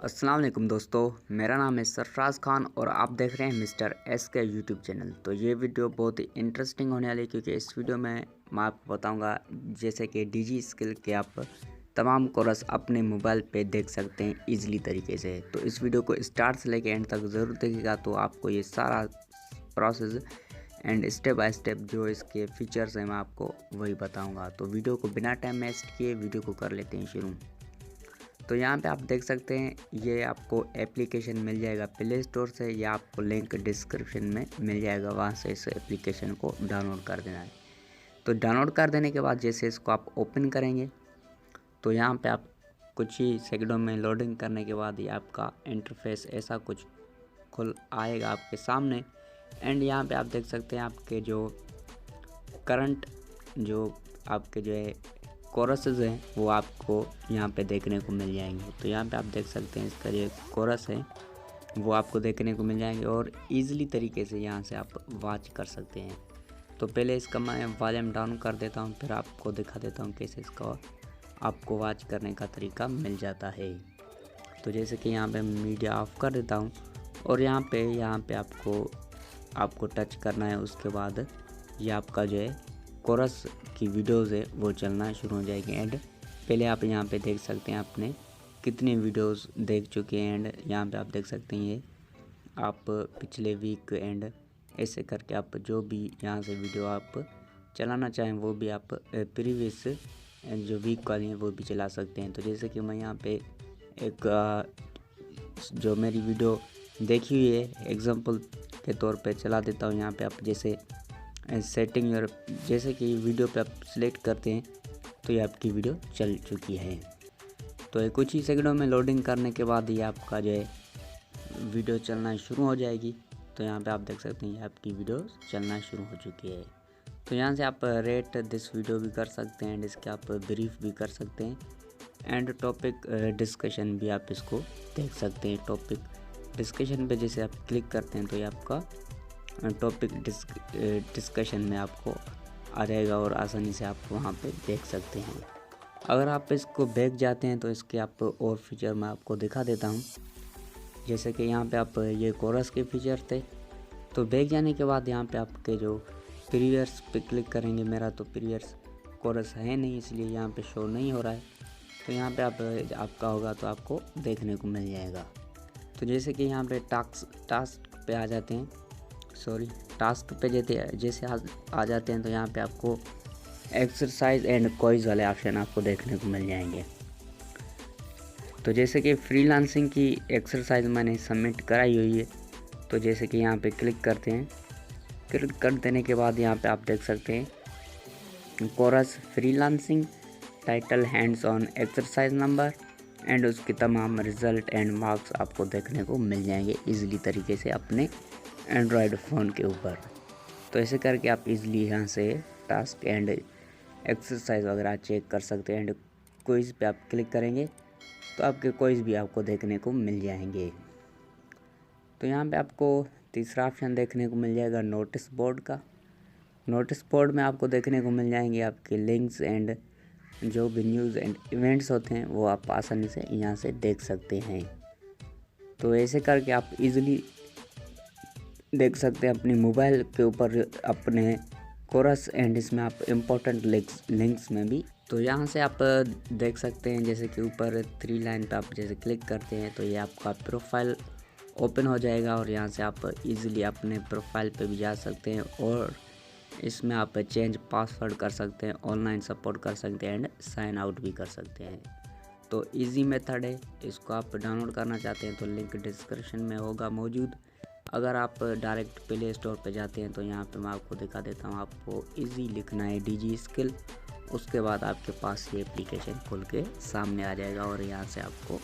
अस्सलाम वालेकुम दोस्तों, मेरा नाम है सरफराज खान और आप देख रहे हैं मिस्टर एस के यूट्यूब चैनल। तो ये वीडियो बहुत ही इंटरेस्टिंग होने वाली है क्योंकि इस वीडियो में मैं आपको बताऊंगा जैसे कि डीजी स्किल के आप तमाम कोर्स अपने मोबाइल पे देख सकते हैं इजीली तरीके से। तो इस वीडियो को स्टार्ट से लेकर एंड तक ज़रूर देखिएगा, तो आपको ये सारा process and step by step जो इसके फीचर्स हैं मैं आपको वही बताऊँगा। तो वीडियो को बिना टाइम वेस्ट किए वीडियो को कर लेते हैं शुरू। तो यहाँ पे आप देख सकते हैं ये आपको एप्लीकेशन मिल जाएगा प्ले स्टोर से या आपको लिंक डिस्क्रिप्शन में मिल जाएगा, वहाँ से इस एप्लीकेशन को डाउनलोड कर देना है। तो डाउनलोड कर देने के बाद जैसे इसको आप ओपन करेंगे तो यहाँ पे आप कुछ ही सेकंडों में लोडिंग करने के बाद ये आपका इंटरफेस ऐसा कुछ खुल आएगा आपके सामने। एंड यहाँ पे आप देख सकते हैं आपके जो करंट जो आपके जो है कोरसेज हैं वो आपको यहाँ पे देखने को मिल जाएंगे। तो यहाँ पे आप देख सकते हैं इसका जो कोरस है वो आपको देखने को मिल जाएंगे और इजीली तरीके से यहाँ से आप वॉच कर सकते हैं। तो पहले इसका मैं वॉल्यूम डाउन कर देता हूँ, फिर आपको दिखा देता हूँ कैसे इसका आपको वॉच करने का तरीका मिल जाता है। तो जैसे कि यहाँ पे मीडिया ऑफ कर देता हूँ और यहाँ पे आपको टच करना है। उसके बाद ये आपका जो है कोरस की वीडियोज़ है वो चलना शुरू हो जाएगी। एंड पहले आप यहाँ पे देख सकते हैं आपने कितने वीडियोज़ देख चुके हैं। एंड यहाँ पे आप देख सकते हैं ये आप पिछले वीक एंड ऐसे करके आप जो भी यहाँ से वीडियो आप चलाना चाहें वो भी आप प्रीवियस जो वीक वाली हैं वो भी चला सकते हैं। तो जैसे कि मैं यहाँ पे एक जो मेरी वीडियो देखी हुई है एग्जांपल के तौर पे चला देता हूँ। यहाँ पे आप जैसे सेटिंग और जैसे कि वीडियो पे आप सिलेक्ट करते हैं तो ये आपकी वीडियो चल चुकी है। तो कुछ ही सेकंडों में लोडिंग करने के बाद ये आपका जो है वीडियो चलना शुरू हो जाएगी। तो यहाँ पे आप देख सकते हैं ये आपकी वीडियो चलना शुरू हो चुकी है। तो यहाँ से आप रेट दिस वीडियो भी कर सकते हैं एंड इसके आप ब्रीफ भी कर सकते हैं एंड टॉपिक डिस्कशन भी आप इसको देख सकते हैं। टॉपिक डिस्कशन पे जैसे आप क्लिक करते हैं तो ये आपका टॉपिक डिस्कशन में आपको आ जाएगा और आसानी से आप वहाँ पे देख सकते हैं। अगर आप इसको बैक जाते हैं तो इसके आप और फीचर मैं आपको दिखा देता हूँ। जैसे कि यहाँ पे आप ये कोरस के फीचर थे, तो बैक जाने के बाद यहाँ पे आपके जो प्रीवियस पे क्लिक करेंगे, मेरा तो प्रीवियस कोरस है नहीं इसलिए यहाँ पे शो नहीं हो रहा है। तो यहाँ पे आपका होगा तो आपको देखने को मिल जाएगा। तो जैसे कि यहाँ पे टास्क पे आ जाते हैं, टास्क पे जैसे आ जाते हैं तो यहाँ पे आपको एक्सरसाइज एंड क्विज वाले ऑप्शन आपको देखने को मिल जाएंगे। तो जैसे कि फ्रीलांसिंग की एक्सरसाइज मैंने सबमिट कराई हुई है, तो जैसे कि यहाँ पे क्लिक करते हैं, क्लिक कर देने के बाद यहाँ पे आप देख सकते हैं courses freelancing title hands on exercise number and उसके तमाम रिज़ल्ट एंड मार्क्स आपको देखने को मिल जाएंगे इजीली तरीके से अपने एंड्रॉयड फ़ोन के ऊपर। तो ऐसे करके आप इजीली यहाँ से टास्क एंड एक्सरसाइज वगैरह चेक कर सकते हैं। एंड क्विज़ पे आप क्लिक करेंगे तो आपके क्विज़ भी आपको देखने को मिल जाएंगे। तो यहाँ पे आपको तीसरा ऑप्शन देखने को मिल जाएगा नोटिस बोर्ड का। नोटिस बोर्ड में आपको देखने को मिल जाएंगे आपके लिंक्स एंड जो भी न्यूज़ एंड इवेंट्स होते हैं वो आप आसानी से यहाँ से देख सकते हैं। तो ऐसे करके आप इजीली देख सकते हैं अपने मोबाइल के ऊपर अपने कोरस एंड इसमें आप इम्पोर्टेंट लिंक्स में भी। तो यहाँ से आप देख सकते हैं जैसे कि ऊपर 3 लाइन पे आप जैसे क्लिक करते हैं तो ये आपका प्रोफाइल ओपन हो जाएगा और यहाँ से आप इजीली अपने प्रोफाइल पे भी जा सकते हैं और इसमें आप चेंज पासवर्ड कर सकते हैं, ऑनलाइन सपोर्ट कर सकते हैं एंड साइन आउट भी कर सकते हैं। तो इजी मेथड है, इसको आप डाउनलोड करना चाहते हैं तो लिंक डिस्क्रिप्शन में होगा मौजूद। अगर आप डायरेक्ट प्ले स्टोर पे जाते हैं तो यहाँ पे मैं आपको दिखा देता हूँ, आपको इजी लिखना है डीजी स्किल, उसके बाद आपके पास ये एप्लीकेशन खुल के सामने आ जाएगा और यहाँ से आपको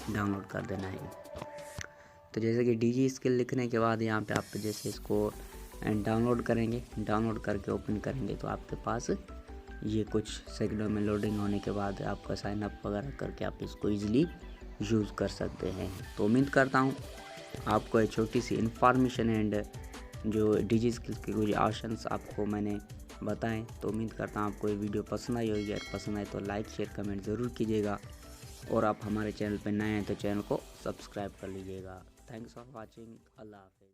डाउनलोड कर देना है। तो जैसे कि डीजी स्किल लिखने के बाद यहाँ पे आप जैसे इसको डाउनलोड करेंगे, डाउनलोड करके ओपन करेंगे तो आपके पास ये कुछ सेकंडों में लोडिंग होने के बाद आपका साइन अप वगैरह करके आप इसको ईज़िली यूज़ कर सकते हैं। तो उम्मीद करता हूँ आपको एक छोटी सी इन्फॉर्मेशन एंड जो डीजी स्किल्स के कुछ ऑप्शंस आपको मैंने बताएं, तो उम्मीद करता हूँ आपको ये वीडियो पसंद आई होगी। अगर पसंद आए तो लाइक शेयर कमेंट ज़रूर कीजिएगा और आप हमारे चैनल पर नए हैं तो चैनल को सब्सक्राइब कर लीजिएगा। Thanks for watching. अल्लाह हाफिज़।